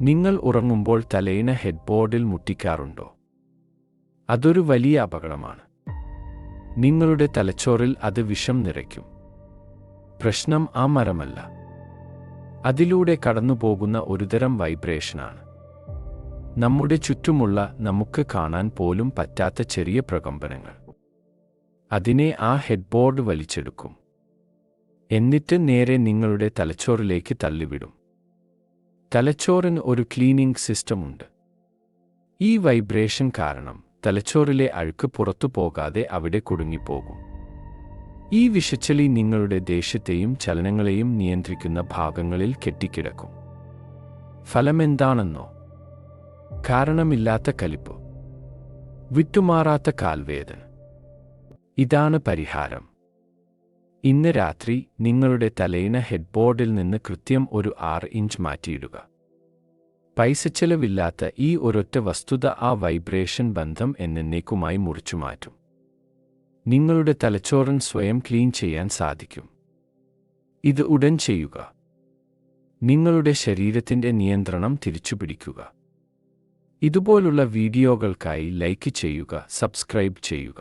നിങ്ങൾ ഉറങ്ങുമ്പോൾ തലയിണ ഹെഡ്ബോർഡിൽ മുട്ടിക്കാറുണ്ടോ? അതൊരു വലിയ അപകടമാണ്. നിങ്ങളുടെ തലച്ചോറിൽ അത് വിഷം നിറയ്ക്കും. പ്രശ്നം ആ മരമല്ല, അതിലൂടെ കടന്നുപോകുന്ന ഒരുതരം വൈബ്രേഷനാണ്. നമ്മുടെ ചുറ്റുമുള്ള നമുക്ക് കാണാൻ പോലും പറ്റാത്ത ചെറിയ പ്രകമ്പനങ്ങൾ. അതിനെ ആ ഹെഡ്ബോർഡ് വലിച്ചെടുക്കും, എന്നിട്ട് നേരെ നിങ്ങളുടെ തലച്ചോറിലേക്ക് തള്ളിവിടും. തലച്ചോറിന് ഒരു ക്ലീനിംഗ് സിസ്റ്റമുണ്ട്. ഈ വൈബ്രേഷൻ കാരണം തലച്ചോറിലെ അഴുക്ക് പുറത്തു പോകാതെ അവിടെ കുടുങ്ങിപ്പോകും. ഈ വിഷച്ചെളി നിങ്ങളുടെ ദേഷ്യത്തെയും ചലനങ്ങളെയും നിയന്ത്രിക്കുന്ന ഭാഗങ്ങളിൽ കെട്ടിക്കിടക്കും. ഫലമെന്താണെന്നോ? കാരണമില്ലാത്ത കലിപ്പ്, വിട്ടുമാറാത്ത കാൽവേദന. ഇതാണ് പരിഹാരം. ഇന്ന് രാത്രി നിങ്ങളുടെ തലയിണ ഹെഡ്ബോർഡിൽ നിന്ന് കൃത്യം ഒരു 6 ഇഞ്ച് മാറ്റിയിടുക. പൈസച്ചെലവില്ലാത്ത ഈ ഒരൊറ്റ വസ്തുത ആ വൈബ്രേഷൻ ബന്ധം എന്നേക്കുമായി മുറിച്ചുമാറ്റും. നിങ്ങളുടെ തലച്ചോറിൻ സ്വയം ക്ലീൻ ചെയ്യാൻ സാധിക്കും. ഇത് ഉടൻ ചെയ്യുക. നിങ്ങളുടെ ശരീരത്തിന്റെ നിയന്ത്രണം തിരിച്ചുപിടിക്കുക. ഇതുപോലുള്ള വീഡിയോകൾക്കായി ലൈക്ക് ചെയ്യുക, സബ്സ്ക്രൈബ് ചെയ്യുക.